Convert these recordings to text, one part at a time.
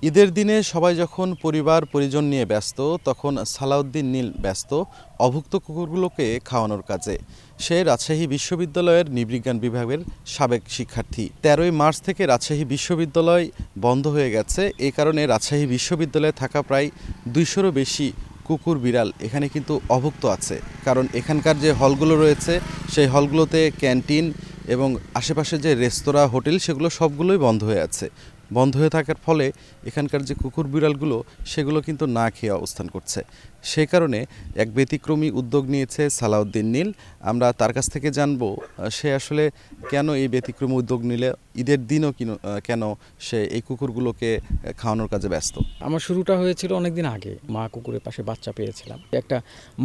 ঈদের দিনে সবাই যখন পরিবার পরিজন নিয়ে ব্যস্ত, তখন সালাউদ্দিন নীল ব্যস্ত অভুক্ত কুকুরগুলোকে খাওয়ানোর কাজে। সে রাজশাহী বিশ্ববিদ্যালয়ের নৃবিজ্ঞান বিভাগের সাবেক শিক্ষার্থী। ১৩ই মার্চ থেকে রাজশাহী বিশ্ববিদ্যালয় বন্ধ হয়ে গেছে। এই কারণে রাজশাহী বিশ্ববিদ্যালয়ে থাকা প্রায় ২০০-রও বেশি কুকুর বিড়াল এখানে কিন্তু অভুক্ত আছে। কারণ এখানকার যে হলগুলো রয়েছে সেই হলগুলোতে ক্যান্টিন এবং আশেপাশে যে রেস্তোরাঁ, হোটেল সেগুলো সবগুলোই বন্ধ হয়ে আছে। বন্ধ হয়ে থাকার ফলে এখানকার যে কুকুর বিড়ালগুলো সেগুলো কিন্তু না খেয়ে অবস্থান করছে। সেই কারণে এক ব্যতিক্রমী উদ্যোগ নিয়েছে সালাউদ্দিন নীল। আমরা তার কাছ থেকে জানবো সে আসলে কেন এই ব্যতিক্রমী উদ্যোগ নিলে, ঈদের দিনও কেন সে এই কুকুরগুলোকে খাওয়ানোর কাজে ব্যস্ত। আমার শুরুটা হয়েছিল অনেকদিন আগে। মা কুকুরের পাশে বাচ্চা পেয়েছিলাম। একটা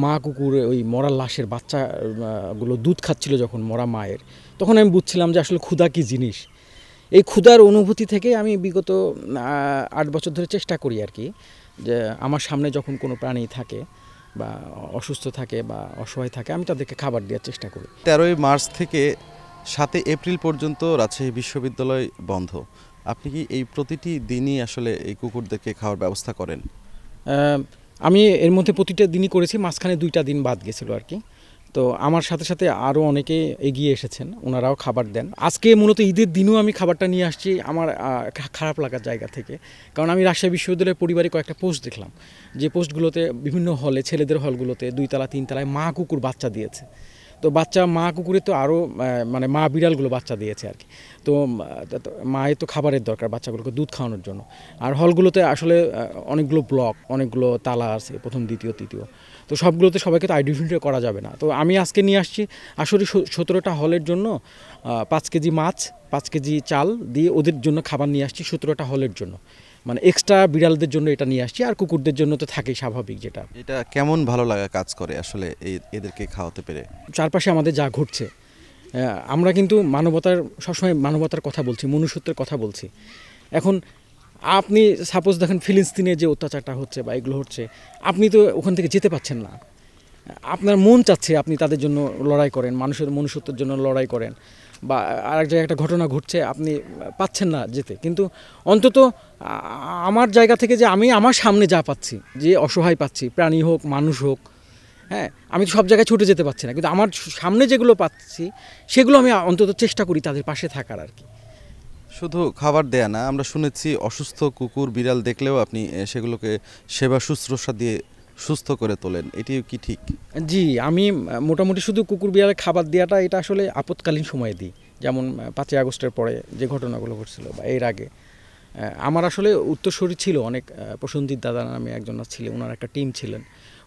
মা কুকুর ওই মরা লাশের বাচ্চা গুলো দুধ খাচ্ছিল যখন মরা মায়ের, তখন আমি বুঝছিলাম যে আসলে ক্ষুধা কী জিনিস। এই ক্ষুধার অনুভূতি থেকে আমি বিগত ৮ বছর ধরে চেষ্টা করি আর কি, যে আমার সামনে যখন কোনো প্রাণী থাকে বা অসুস্থ থাকে বা অসহায় থাকে, আমি তাদেরকে খাবার দেওয়ার চেষ্টা করি। ১৩ই মার্চ থেকে ৭ই এপ্রিল পর্যন্ত রাজশাহী বিশ্ববিদ্যালয় বন্ধ। আপনি কি এই প্রতিটি দিনই আসলে এই কুকুরদেরকে খাওয়ার ব্যবস্থা করেন? আমি এর মধ্যে প্রতিটা দিনই করেছি, মাঝখানে 2টা দিন বাদ গেছিলো আর কি। তো আমার সাথে সাথে আরও অনেকে এগিয়ে এসেছেন, ওনারাও খাবার দেন। আজকে মূলত ঈদের দিনও আমি খাবারটা নিয়ে আসছি আমার খারাপ লাগার জায়গা থেকে। কারণ আমি রাজশাহী বিশ্ববিদ্যালয়ের পরিবারে কয়েকটা পোস্ট দেখলাম, যে পোস্টগুলোতে বিভিন্ন হলে, ছেলেদের হলগুলোতে 2 তলা 3 তলায় মা কুকুর বাচ্চা দিয়েছে। তো বাচ্চা মা কুকুরের তো আরও মানে মা বিড়ালগুলো বাচ্চা দিয়েছে আর কি। তো মায়ের তো খাবারের দরকার বাচ্চাগুলোকে দুধ খাওয়ানোর জন্য। আর হলগুলোতে আসলে অনেকগুলো ব্লক, অনেকগুলো তালা আছে, প্রথম দ্বিতীয় তৃতীয়। তো সবগুলোতে সবাইকে তো আইডেন্টিফাই করা যাবে না। তো আমি আজকে নিয়ে আসছি আসলে 17টা হলের জন্য 5 কেজি মাছ, 5 কেজি চাল দিয়ে ওদের জন্য খাবার নিয়ে আসছি 17টা হলের জন্য। মানে এক্সট্রা বিড়ালদের জন্য এটা নিয়ে আসছি, আর কুকুরদের জন্য তো থাকেই স্বাভাবিক। যেটা এটা কেমন ভালো লাগা কাজ করে আসলে এদেরকে খাওয়াতে পেরে? চারপাশে আমাদের যা ঘটছে, আমরা কিন্তু মানবতার, সবসময় মানবতার কথা বলছি, মনুষ্যত্বের কথা বলছি। এখন আপনি সাপোজ দেখেন ফিলিস্তিনে যে অত্যাচারটা হচ্ছে বা এগুলো হচ্ছে, আপনি তো ওখান থেকে যেতে পারছেন না। আপনার মন চাচ্ছে আপনি তাদের জন্য লড়াই করেন, মানুষের মনুষ্যত্বের জন্য লড়াই করেন। বা আরেক জায়গায় একটা ঘটনা ঘটছে, আপনি পাচ্ছেন না যেতে, কিন্তু অন্তত আমার জায়গা থেকে যে আমি আমার সামনে যা পাচ্ছি, যে অসহায় পাচ্ছি, প্রাণী হোক মানুষ হোক, হ্যাঁ, আমি তো সব জায়গায় ছুটে যেতে পারছি না, কিন্তু আমার সামনে যেগুলো পাচ্ছি সেগুলো আমি অন্তত চেষ্টা করি তাদের পাশে থাকার আর কি। শুধু খাবার দেয়া না, আমরা শুনেছি অসুস্থ কুকুর বিড়াল দেখলেও আপনি সেগুলোকে সেবা শুশ্রূষা দিয়ে সুস্থ করে তোলেন, এটি কি ঠিক? জি, আমি মোটামুটি শুধু কুকুর বিড়ালের খাবার দেওয়াটা এটা আসলে আপৎকালীন সময়ে দিই। যেমন 5ই আগস্টের পরে যে ঘটনাগুলো ঘটছিল বা এর আগে আমার আসলে উত্তরসূরি ছিল অনেক। প্রসেনজিৎ দাদা নামে একজন ছিলেন, ওনার একটা টিম ছিলেন,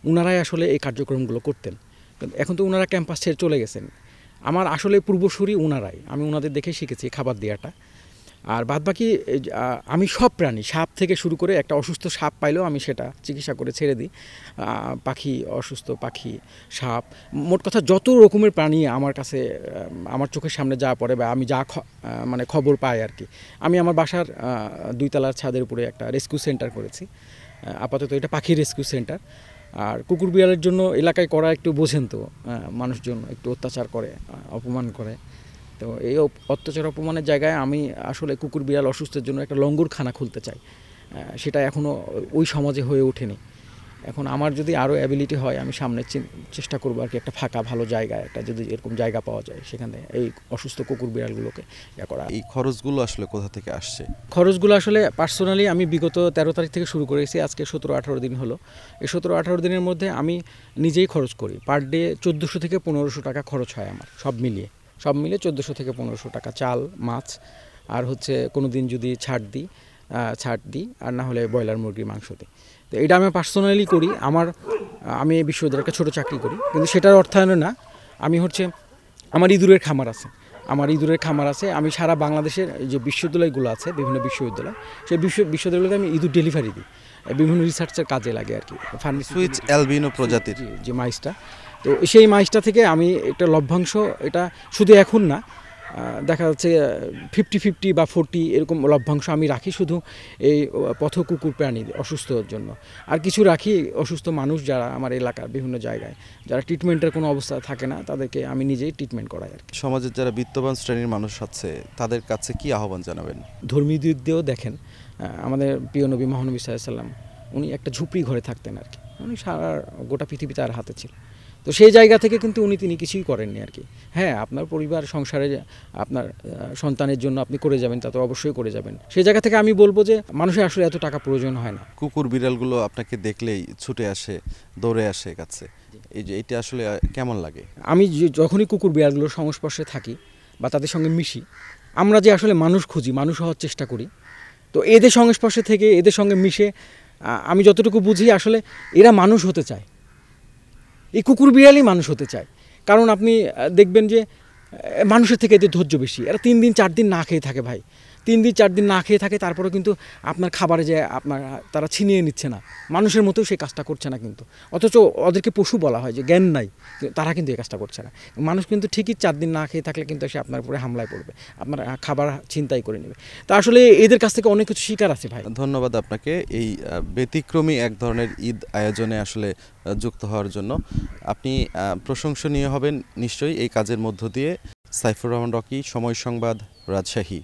ওনারাই আসলে এই কার্যক্রমগুলো করতেন। কিন্তু এখন তো ওনারা ক্যাম্পাস ছেড়ে চলে গেছেন। আমার আসলে পূর্বসূরি ওনারাই, আমি ওনাদের দেখেই শিখেছি খাবার দেওয়াটা। আর বাদবাকি আমি সব প্রাণী, সাপ থেকে শুরু করে একটা অসুস্থ সাপ পাইলেও আমি সেটা চিকিৎসা করে ছেড়ে দিই। পাখি, অসুস্থ পাখি, সাপ, মোট কথা যত রকমের প্রাণী আমার কাছে, আমার চোখের সামনে যা পড়ে বা আমি যা মানে খবর পাই আর কি। আমি আমার বাসার 2 তলার ছাদের উপরে একটা রেস্কিউ সেন্টার করেছি। আপাতত এটা পাখি রেস্কিউ সেন্টার। আর কুকুর বিড়ালের জন্য এলাকায় করা একটু বোঝেন তো, মানুষজন একটু অত্যাচার করে, অপমান করে। তো এই অত্যাচার অপমানের জায়গায় আমি আসলে কুকুর বিড়াল অসুস্থের জন্য একটা লঙ্গরখানা খুলতে চাই। সেটা এখনও ওই সমাজে হয়ে ওঠেনি। এখন আমার যদি আরও অ্যাবিলিটি হয়, আমি সামনে চেষ্টা করবো আর কি, একটা ফাঁকা ভালো জায়গা, একটা যদি এরকম জায়গা পাওয়া যায় সেখানে এই অসুস্থ কুকুর বিড়ালগুলোকে করা। এই খরচগুলো আসলে কোথা থেকে আসছে? খরচগুলো আসলে পার্সোনালি আমি বিগত 13 তারিখ থেকে শুরু করেছি, আজকে 17-18 দিন হলো। এই 17-18 দিনের মধ্যে আমি নিজেই খরচ করি। পার ডে 1400 থেকে 1500 টাকা খরচ হয় আমার, সব মিলিয়ে 1400 থেকে 1500 টাকা। চাল, মাছ, আর হচ্ছে কোনো দিন যদি ছাড় দিই, আর না হলে ব্রয়লার মুরগির মাংস দিই। তো এটা আমি পার্সোনালি করি। আমি এই বিশ্ববিদ্যালয়ে একটা ছোটো চাকরি করি, কিন্তু সেটার অর্থায়নে না। আমি আমার ইঁদুরের খামার আছে। আমি সারা বাংলাদেশের যে বিশ্ববিদ্যালয়গুলো আছে, বিভিন্ন বিশ্ববিদ্যালয়, সেই বিশ্ববিদ্যালয়গুলোতে আমি ইঁদুর ডেলিভারি দিই, বিভিন্ন রিসার্চের কাজে লাগে আর কি। সুইচ অ্যালবিনো প্রজাতির যে মাইসটা, তো সেই মাইসটা থেকে আমি একটা লভ্যাংশ, এটা শুধু এখন না, দেখা যাচ্ছে 50-50 বা 40 এরকম লভ্যাংশ আমি রাখি শুধু এই পথ কুকুর প্রাণী অসুস্থর জন্য। আর কিছু রাখি অসুস্থ মানুষ যারা আমার এলাকার বিভিন্ন জায়গায়, যারা ট্রিটমেন্টের কোনো অবস্থা থাকে না, তাদেরকে আমি নিজেই ট্রিটমেন্ট করাই আর কি। সমাজের যারা বিত্তবান শ্রেণীর মানুষ আছে তাদের কাছে কি আহ্বান জানাবেন? ধর্মীয় দিক দিয়েও দেখেন, আমাদের প্রিয় নবী মহানবী সাল্লাল্লাহু আলাইহি সাল্লাম উনি একটা ঝুপড়ি ঘরে থাকতেন আর কি, উনি সারা গোটা পৃথিবী তার হাতে ছিল। তো সেই জায়গা থেকে কিন্তু তিনি কিছুই করেননি আর কি। হ্যাঁ, আপনার পরিবার সংসারে আপনার সন্তানের জন্য আপনি করে যাবেন, তা তো অবশ্যই করে যাবেন। সেই জায়গা থেকে আমি বলবো যে মানুষের আসলে এত টাকা প্রয়োজন হয় না। কুকুর বিড়ালগুলো আপনাকে দেখলেই ছুটে আসে, দৌড়ে আসে কাছে, এই যে এটা আসলে কেমন লাগে? আমি যখনই কুকুর বিড়ালগুলোর সংস্পর্শে থাকি বা তাদের সঙ্গে মিশি, আমরা যে আসলে মানুষ খুঁজি, মানুষ হওয়ার চেষ্টা করি, তো এদের সংস্পর্শে থেকে এদের সঙ্গে মিশে আমি যতটুকু বুঝি আসলে এরা মানুষ হতে চায়। এই কুকুর বিড়ালই মানুষ হতে চায়, কারণ আপনি দেখবেন যে মানুষের থেকে এদের ধৈর্য বেশি। এরা 3 দিন 4 দিন না খেয়ে থাকে ভাই, 3 দিন 4 দিন না খেয়ে থাকে, তারপরেও কিন্তু আপনার খাবারে যে আপনার তারা ছিনিয়ে নিচ্ছে না, মানুষের মতো সেই কাজটা করছে না কিন্তু। অথচ ওদেরকে পশু বলা হয়, যে জ্ঞান নাই, তারা কিন্তু এই কাজটা করছে না। মানুষ কিন্তু ঠিকই 4 দিন না খেয়ে থাকলে কিন্তু সে আপনার উপরে হামলায় পড়বে, আপনার খাবার ছিনতাই করে নেবে। তা আসলে এদের কাছ থেকে অনেক কিছু শিকার আছে ভাই। ধন্যবাদ আপনাকে এই ব্যতিক্রমী এক ধরনের ঈদ আয়োজনে আসলে যুক্ত হওয়ার জন্য। আপনি প্রশংসনীয় হবেন নিশ্চয়ই এই কাজের মধ্য দিয়ে। সাইফুর রহমান রকি, সময় সংবাদ, রাজশাহী।